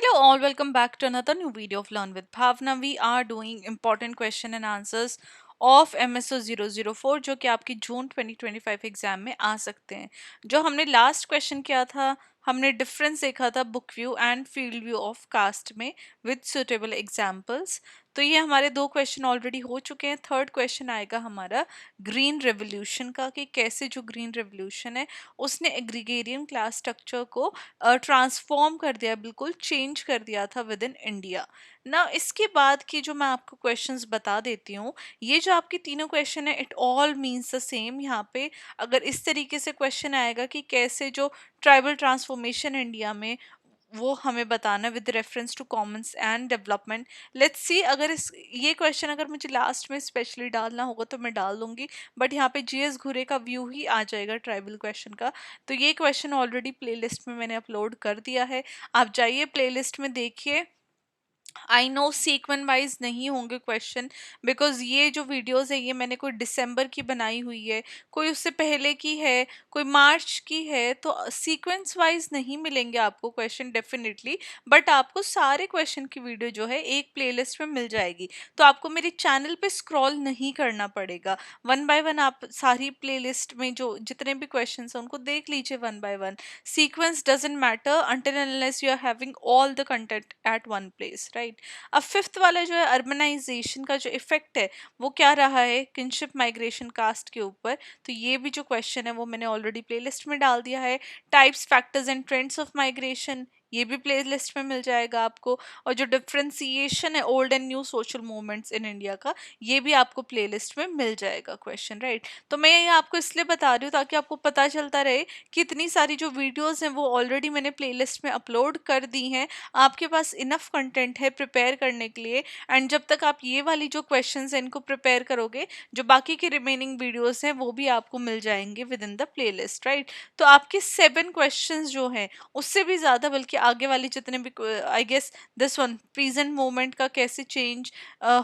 Hello all, welcome back to another new video of Learn with Bhavna. We are doing important question and answers of MSO 004 जो कि आपकी जून 2025 exam में आ सकते हैं। जो हमने लास्ट क्वेश्चन किया था, हमने डिफरेंस देखा था book view and field view of caste में विद सुटेबल एग्जाम्पल्स। तो ये हमारे दो क्वेश्चन ऑलरेडी हो चुके हैं। थर्ड क्वेश्चन आएगा हमारा ग्रीन रेवोल्यूशन का, कि कैसे जो ग्रीन रेवोल्यूशन है उसने एग्रीगेरियन क्लास स्ट्रक्चर को ट्रांसफॉर्म कर दिया, बिल्कुल चेंज कर दिया था विद इन इंडिया ना। इसके बाद की जो मैं आपको क्वेश्चंस बता देती हूँ, ये जो आपके तीनों क्वेश्चन है it all means the same. यहाँ पे अगर इस तरीके से क्वेश्चन आएगा कि कैसे जो ट्राइबल ट्रांसफॉर्मेशन इंडिया में, वो हमें बताना with reference to commons and development. Let's see, अगर इस ये क्वेश्चन अगर मुझे लास्ट में स्पेशली डालना होगा तो मैं डाल दूंगी, बट यहाँ पे जीएस घुरे का व्यू ही आ जाएगा ट्राइबल क्वेश्चन का। तो ये क्वेश्चन ऑलरेडी प्लेलिस्ट में मैंने अपलोड कर दिया है, आप जाइए प्लेलिस्ट में देखिए। आई नो सीक्वेंस वाइज नहीं होंगे क्वेश्चन, बिकॉज ये जो वीडियोस है ये मैंने कोई दिसंबर की बनाई हुई है, कोई उससे पहले की है, कोई मार्च की है, तो सीक्वेंस वाइज नहीं मिलेंगे आपको क्वेश्चन डेफिनेटली। बट आपको सारे क्वेश्चन की वीडियो जो है एक प्लेलिस्ट में मिल जाएगी, तो आपको मेरे चैनल पे स्क्रॉल नहीं करना पड़ेगा। वन बाय वन आप सारी प्लेलिस्ट में जो जितने भी क्वेश्चन हैं उनको देख लीजिए one by one. Sequence doesn't matter until and unless you are having all the content at one place, right? अब फिफ्थ वाला जो है अर्बनाइजेशन का जो इफेक्ट है वो क्या रहा है किनशिप माइग्रेशन कास्ट के ऊपर, तो ये भी जो क्वेश्चन है वो मैंने ऑलरेडी प्लेलिस्ट में डाल दिया है। Types, factors and trends of migration, ये भी प्लेलिस्ट में मिल जाएगा आपको। और जो डिफ्रेंसिएशन है old and new social movements in India का, ये भी आपको प्लेलिस्ट में मिल जाएगा क्वेश्चन, राइट? तो मैं ये आपको इसलिए बता रही हूँ ताकि आपको पता चलता रहे कि इतनी सारी जो वीडियोस हैं वो ऑलरेडी मैंने प्लेलिस्ट में अपलोड कर दी हैं। आपके पास इनफ कंटेंट है प्रिपेयर करने के लिए, एंड जब तक आप ये वाली जो क्वेश्चंस हैं इनको प्रिपेयर करोगे, जो बाकी की रिमेनिंग वीडियोस हैं वो भी आपको मिल जाएंगे with in the playlist, right? तो आपके 7 क्वेश्चंस जो हैं उससे भी ज़्यादा, बल्कि आगे वाली जितने भी, I guess this one present moment का कैसे चेंज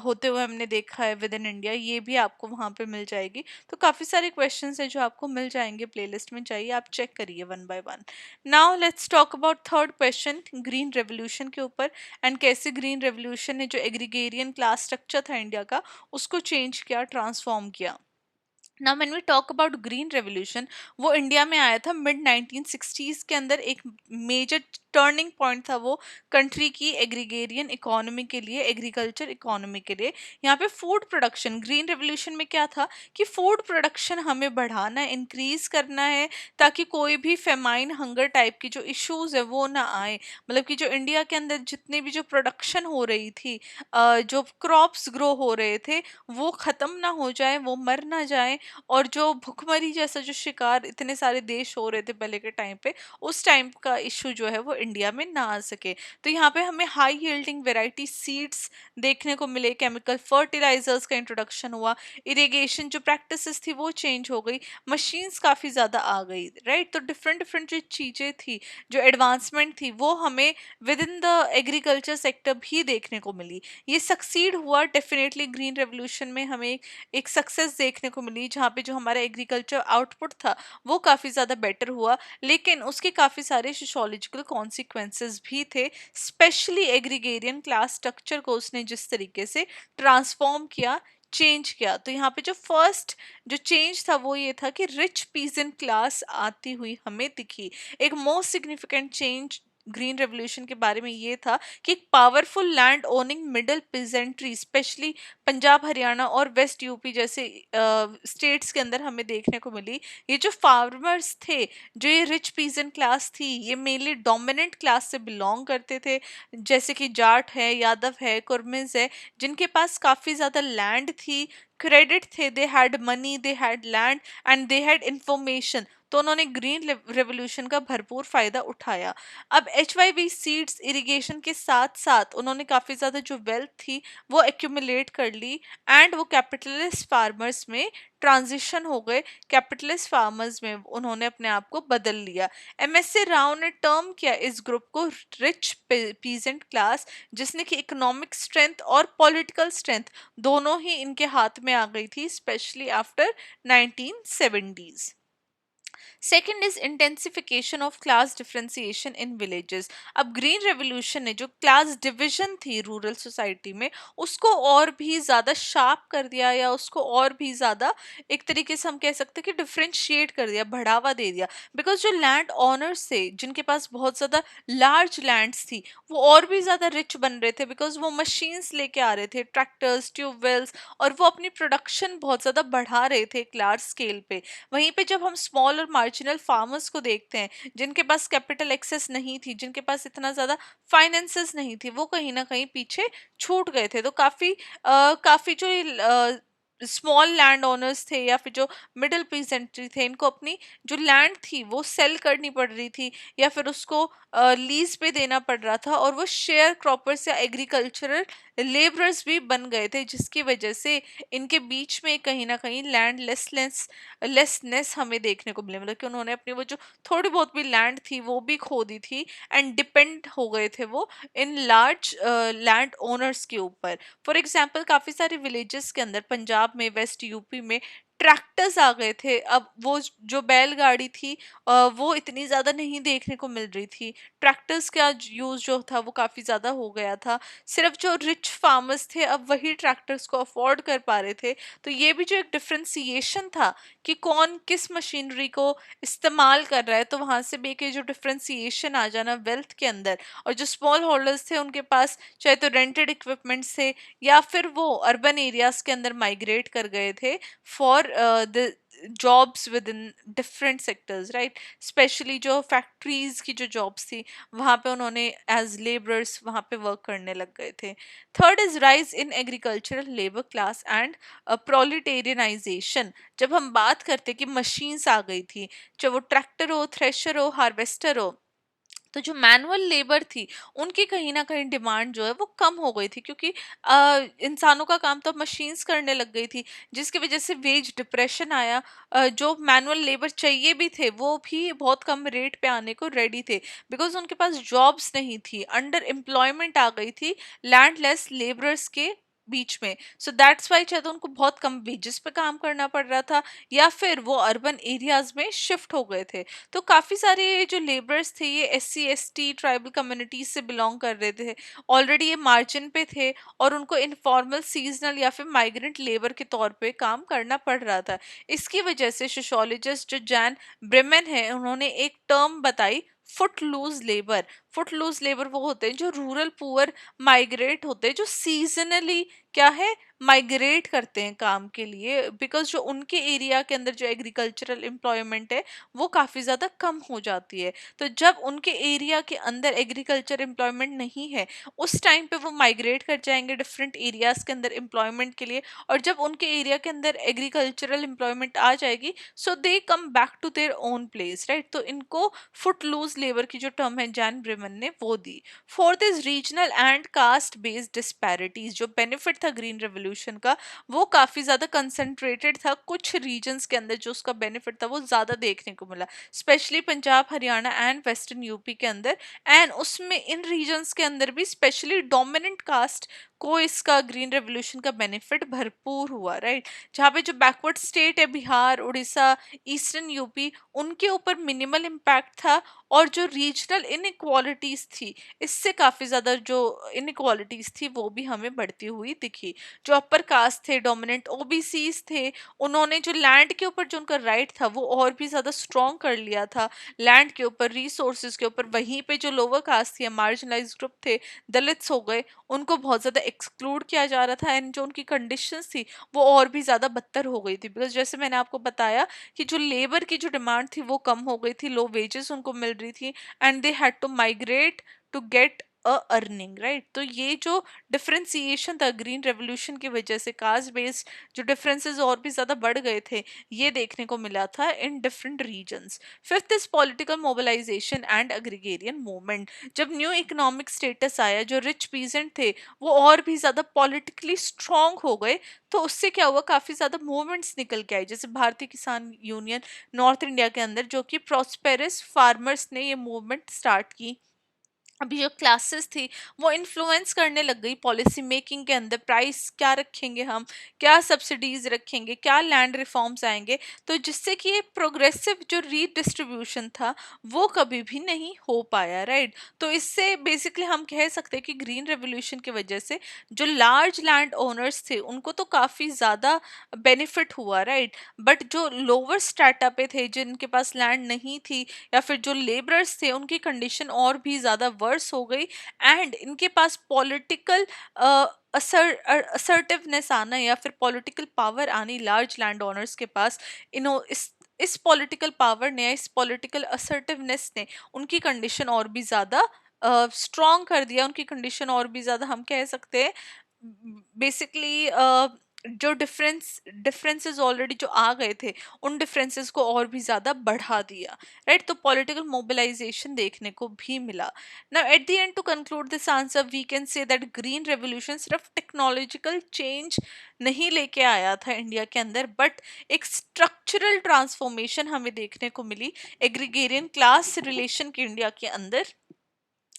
होते हुए हमने देखा है विद इन इंडिया, ये भी आपको वहाँ पे मिल जाएगी। तो काफ़ी सारे क्वेश्चंस हैं जो आपको मिल जाएंगे प्लेलिस्ट में, चाहिए आप चेक करिए one by one. Now let's talk about third question green revolution के ऊपर, एंड कैसे ग्रीन रेवोल्यूशन ने जो एग्रीगेरियन क्लास स्ट्रक्चर था इंडिया का उसको चेंज किया, ट्रांसफॉर्म किया। ना when we talk about green revolution, वो इंडिया में आया था मिड 1960s के अंदर। एक मेजर टर्निंग पॉइंट था वो कंट्री की एग्रीगेरियन इकोनॉमी के लिए, एग्रीकल्चर इकोनॉमी के लिए। यहाँ पे फूड प्रोडक्शन, ग्रीन रेवोल्यूशन में क्या था कि फूड प्रोडक्शन हमें बढ़ाना है, इंक्रीज करना है, ताकि कोई भी फेमाइन, हंगर टाइप की जो इश्यूज है वो ना आए। मतलब कि जो इंडिया के अंदर जितनी भी जो प्रोडक्शन हो रही थी, जो क्रॉप्स ग्रो हो रहे थे, वो खत्म ना हो जाए, वो मर ना जाए, और जो भुखमरी जैसा जो शिकार इतने सारे देश हो रहे थे पहले के टाइम पे, उस टाइम का इशू जो है वो इंडिया में ना आ सके। तो यहाँ पे हमें हाई यील्डिंग वेराइटी सीड्स देखने को मिले, केमिकल फर्टिलाइजर्स का इंट्रोडक्शन हुआ, इरिगेशन जो प्रैक्टिसेस थी वो चेंज हो गई, मशीन्स काफ़ी ज़्यादा आ गई, राइट? तो डिफरेंट डिफरेंट जो चीज़ें थी, जो एडवांसमेंट थी, वो हमें with in the agriculture sector भी देखने को मिली। ये सक्सीड हुआ डेफिनेटली, ग्रीन रेवोल्यूशन में हमें एक सक्सेस देखने को मिली, जहाँ पे जो हमारा एग्रीकल्चर आउटपुट था वो काफ़ी ज़्यादा बेटर हुआ। लेकिन उसके काफ़ी सारे सोशोलॉजिकल कॉन्सिक्वेंसेस भी थे, स्पेशली एग्रीगेरियन क्लास स्ट्रक्चर को उसने जिस तरीके से ट्रांसफॉर्म किया, चेंज किया। तो यहाँ पे जो फर्स्ट जो चेंज था वो ये था कि रिच पीजेंट क्लास आती हुई हमें दिखी। एक most significant change green revolution के बारे में ये था कि एक powerful land owning middle peasantry, specially Punjab, Haryana और वेस्ट यूपी जैसे स्टेट्स के अंदर हमें देखने को मिली। ये जो फार्मर्स थे, जो ये रिच पीजेंट क्लास थी, ये मेनली डोमिनेंट क्लास से बिलोंग करते थे, जैसे कि जाट है, यादव है, कुर्मिज है, जिनके पास काफ़ी ज़्यादा लैंड थी, क्रेडिट थे, they had money, they had land and they had information. तो उन्होंने ग्रीन रेवोल्यूशन का भरपूर फायदा उठाया। अब HYV सीड्स इरिगेशन के साथ साथ उन्होंने काफ़ी ज़्यादा जो वेल्थ थी वो एक्यूमुलेट कर ली, एंड वो कैपिटलिस्ट फार्मर्स में ट्रांजिशन हो गए, कैपिटलिस्ट फार्मर्स में उन्होंने अपने आप को बदल लिया। MSC राव ने टर्म किया इस ग्रुप को रिच पीजेंट क्लास, जिसने कि इकोनॉमिक स्ट्रेंथ और पॉलिटिकल स्ट्रेंथ दोनों ही इनके हाथ में आ गई थी, specially after 1970s। Second is intensification of class differentiation in villages. अब ग्रीन रेवोल्यूशन ने जो क्लास डिविजन थी रूरल सोसाइटी में उसको और भी ज़्यादा शार्प कर दिया, या उसको और भी ज़्यादा एक तरीके से हम कह सकते हैं कि डिफ्रेंशिएट कर दिया, बढ़ावा दे दिया। बिकॉज जो लैंड ऑनर्स थे जिनके पास बहुत ज़्यादा लार्ज लैंड्स थी वो और भी ज़्यादा रिच बन रहे थे, बिकॉज वो मशीन्स लेके आ रहे थे, ट्रैक्टर्स, ट्यूबवेल्स, और वो अपनी प्रोडक्शन बहुत ज़्यादा बढ़ा रहे थे एक लार्ज स्केल पे। वहीं पे जब हम स्मॉल और मार्जिनल फार्मर्स को देखते हैं जिनके पास कैपिटल एक्सेस नहीं थी, जिनके पास इतना ज़्यादा फाइनेंसेस नहीं थी, वो कहीं ना कहीं पीछे छूट गए थे। तो काफ़ी जो स्मॉल लैंड ओनर्स थे या फिर जो मिडिल पीसेंट्री थे, इनको अपनी जो लैंड थी वो सेल करनी पड़ रही थी, या फिर उसको लीज पे देना पड़ रहा था, और वो शेयर क्रॉपर्स या एग्रीकल्चरल लेबरर्स भी बन गए थे, जिसकी वजह से इनके बीच में कहीं ना कहीं लैंड लेसनेस हमें देखने को मिले। मतलब कि उन्होंने अपनी वो जो थोड़ी बहुत भी लैंड थी वो भी खो दी थी, एंड डिपेंड हो गए थे वो इन लार्ज लैंड ओनर्स के ऊपर। फॉर एग्जाम्पल काफ़ी सारे विलेजेस के अंदर पंजाब में, वेस्ट यूपी में ट्रैक्टर्स आ गए थे। अब वो जो बैलगाड़ी थी वो इतनी ज़्यादा नहीं देखने को मिल रही थी। ट्रैक्टर्स का यूज़ जो था वो काफ़ी ज़्यादा हो गया था। सिर्फ जो रिच फार्मर्स थे अब वही ट्रैक्टर्स को अफोर्ड कर पा रहे थे। तो ये भी जो एक डिफ्रेंसिएशन था कि कौन किस मशीनरी को इस्तेमाल कर रहा है, तो वहाँ से भी एक ये जो डिफ्रेंसिएशन आ जाना वेल्थ के अंदर। और जो स्मॉल होल्डर्स थे उनके पास चाहे तो रेंटेड इक्विपमेंट्स थे, या फिर वो अर्बन एरियाज के अंदर माइग्रेट कर गए थे for the jobs with in different sectors, right. Specially जो फैक्ट्रीज की जो जॉब्स थी वहाँ पे उन्होंने एज लेबरर्स वहाँ पे वर्क करने लग गए थे। Third is rise in agricultural labour class and proletarianization. जब हम बात करते कि मशीन्स आ गई थी, चाहे वो ट्रैक्टर हो, थ्रेशर हो, हार्वेस्टर हो, तो जो मैनुअल लेबर थी उनकी कहीं ना कहीं डिमांड जो है वो कम हो गई थी, क्योंकि इंसानों का काम तो मशीन्स करने लग गई थी, जिसकी वजह से वेज डिप्रेशन आया। जो मैनुअल लेबर चाहिए भी थे वो भी बहुत कम रेट पे आने को रेडी थे, बिकॉज उनके पास जॉब्स नहीं थी, अंडर एम्प्लॉयमेंट आ गई थी लैंडलेस लेबरर्स के बीच में। सो दैट्स वाई चाहे तो उनको बहुत कम वेजेस पे काम करना पड़ रहा था, या फिर वो अर्बन एरियाज में शिफ्ट हो गए थे। तो काफ़ी सारे जो लेबर्स थे ये SC ST ट्राइबल कम्युनिटीज से बिलोंग कर रहे थे, ऑलरेडी ये मार्जिन पे थे, और उनको इनफॉर्मल सीजनल या फिर माइग्रेंट लेबर के तौर पे काम करना पड़ रहा था। इसकी वजह से सोशोलॉजिस्ट जो जैन ब्रेमेन है उन्होंने एक टर्म बताई, foot loose labour. Foot loose labour वो होते हैं जो रूरल पुअर माइग्रेट होते हैं, जो सीजनली क्या है, माइग्रेट करते हैं काम के लिए, बिकॉज जो उनके एरिया के अंदर जो एग्रीकल्चरल एम्प्लॉयमेंट है वो काफ़ी ज़्यादा कम हो जाती है। तो जब उनके एरिया के अंदर एग्रीकल्चर एम्प्लॉयमेंट नहीं है उस टाइम पे वो माइग्रेट कर जाएंगे डिफरेंट एरियाज के अंदर एम्प्लॉयमेंट के लिए, और जब उनके एरिया के अंदर एग्रीकल्चरल एम्प्लॉयमेंट आ जाएगी so they come back to their own place, right. तो इनको फुट लूज लेबर की जो टर्म है जैन ब्रेमन ने वो दी। Fourth is regional and caste based disparities. जो बेनिफिट था ग्रीन रेवोल्यूशन का वो काफ़ी ज़्यादा कंसंट्रेटेड था कुछ रीजन्स के अंदर, जो उसका बेनिफिट था वो ज़्यादा देखने को मिला, specially Punjab, Haryana and western UP के अंदर। एंड उसमें इन रीजन्स के अंदर भी स्पेशली डोमिनेंट कास्ट को इसका ग्रीन रेवोल्यूशन का बेनिफिट भरपूर हुआ, राइट। जहाँ पे जो बैकवर्ड स्टेट है बिहार, उड़ीसा, ईस्टर्न यूपी, उनके ऊपर मिनिमल इम्पैक्ट था, और जो रीजनल इनइक्वालिटीज थी इससे काफ़ी ज़्यादा जो इनइक्वालिटीज थी वो भी हमें बढ़ती हुई दिखी। जो अपर कास्ट थे, डोमिनेंट ओबीसीज थे, उन्होंने जो लैंड के ऊपर जो उनका राइट था वो और भी ज़्यादा स्ट्रॉन्ग कर लिया था, लैंड के ऊपर, रिसोर्सेज के ऊपर। वहीं पे जो लोअर कास्ट थी, मार्जिनलाइज ग्रुप थे, दलित्स हो गए, उनको बहुत ज़्यादा एक्सक्लूड किया जा रहा था, एंड जो उनकी कंडीशंस थी वो और भी ज़्यादा बदतर हो गई थी, बिकॉज जैसे मैंने आपको बताया कि जो लेबर की जो डिमांड थी वो कम हो गई थी, लो वेजेस उनको मिल रही थी, and they had to migrate to get a earning, right. तो ये जो डिफरेंशिएशन था ग्रीन रेवोल्यूशन की वजह से, कास्ट बेस्ड जो डिफरेंसेस और भी ज़्यादा बढ़ गए थे, ये देखने को मिला था in different regions. Fifth is political mobilization and agrarian movement. जब न्यू इकोनॉमिक स्टेटस आया, जो रिच पीजेंट थे वो और भी ज़्यादा पॉलिटिकली स्ट्रांग हो गए, तो उससे क्या हुआ, काफ़ी ज़्यादा मूवमेंट्स निकल के आए, जैसे भारतीय किसान यूनियन नॉर्थ इंडिया के अंदर, जो कि प्रॉस्पेरस फार्मर्स ने ये मूवमेंट स्टार्ट की। अभी जो क्लासेस थी वो इन्फ्लुएंस करने लग गई पॉलिसी मेकिंग के अंदर, प्राइस क्या रखेंगे हम, क्या सब्सिडीज रखेंगे, क्या लैंड रिफॉर्म्स आएंगे, तो जिससे कि ये प्रोग्रेसिव जो रीडिस्ट्रीब्यूशन था वो कभी भी नहीं हो पाया, राइट। तो इससे बेसिकली हम कह सकते हैं कि ग्रीन रेवोल्यूशन की वजह से जो लार्ज लैंड ओनर्स थे उनको तो काफ़ी ज़्यादा बेनिफिट हुआ, राइट, बट जो लोअर स्ट्रेटा पे थे जिनके पास लैंड नहीं थी या फिर जो लेबरर्स थे उनकी कंडीशन और भी ज़्यादा वर्स हो गई, एंड इनके पास पॉलिटिकल असर्टिवनेस आना या फिर पॉलिटिकल पावर आनी लार्ज लैंड ओनर्स के पास, इनो इस पॉलिटिकल पावर ने, इस पॉलिटिकल असर्टिवनेस ने उनकी कंडीशन और भी ज़्यादा स्ट्रॉन्ग कर दिया, उनकी कंडीशन और भी ज़्यादा हम कह सकते हैं बेसिकली जो डिफरेंसेस ऑलरेडी जो आ गए थे उन डिफरेंसेस को और भी ज़्यादा बढ़ा दिया, राइट। तो पॉलिटिकल मोबिलाइजेशन देखने को भी मिला। Now at the end to conclude this answer we can say that green revolution सिर्फ टेक्नोलॉजिकल चेंज नहीं लेके आया था इंडिया के अंदर, बट एक स्ट्रक्चरल ट्रांसफॉर्मेशन हमें देखने को मिली एग्रीगेरियन क्लास रिलेशन के इंडिया के अंदर।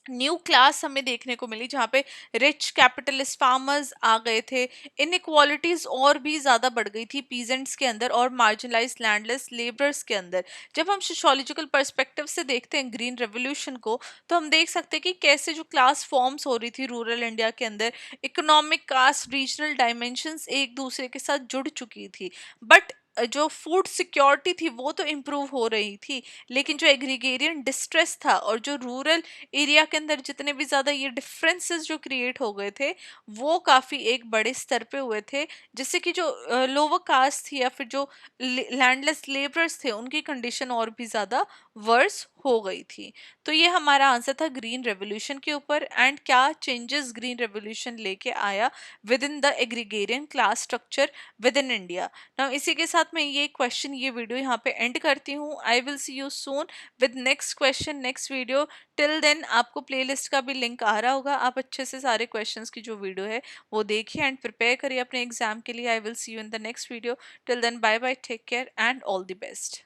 न्यू क्लास हमें देखने को मिली जहाँ पे रिच कैपिटलिस्ट फार्मर्स आ गए थे, इनइक्वालिटीज और भी ज़्यादा बढ़ गई थी पीजेंट्स के अंदर और मार्जिनलाइज लैंडलेस लेबरर्स के अंदर। जब हम सोशोलॉजिकल पर्सपेक्टिव से देखते हैं ग्रीन रेवोल्यूशन को, तो हम देख सकते हैं कि कैसे जो क्लास फॉर्म्स हो रही थी रूरल इंडिया के अंदर, इकोनॉमिक कास्ट रीजनल डायमेंशंस एक दूसरे के साथ जुड़ चुकी थी, बट जो फूड सिक्योरिटी थी वो तो इम्प्रूव हो रही थी, लेकिन जो एग्रीगेरियन डिस्ट्रेस था और जो रूरल एरिया के अंदर जितने भी ज़्यादा ये डिफरेंसेस जो क्रिएट हो गए थे वो काफ़ी एक बड़े स्तर पे हुए थे, जिससे कि जो लोअर कास्ट थी या फिर जो लैंडलेस लेबरर्स थे उनकी कंडीशन और भी ज़्यादा वर्स हो गई थी। तो ये हमारा आंसर था ग्रीन रेवोल्यूशन के ऊपर, एंड क्या चेंजेस ग्रीन रेवोल्यूशन लेके आया with in the agrarian class structure with in India. ना इसी के साथ मैं ये वीडियो यहाँ पे एंड करती हूँ। I will see you soon with next question next video. Till then आपको प्लेलिस्ट का भी लिंक आ रहा होगा, आप अच्छे से सारे क्वेश्चंस की जो वीडियो है वो देखिए एंड प्रिपेयर करिए अपने एग्जाम के लिए। I will see you in the next video. Till then bye bye, take care and all the best.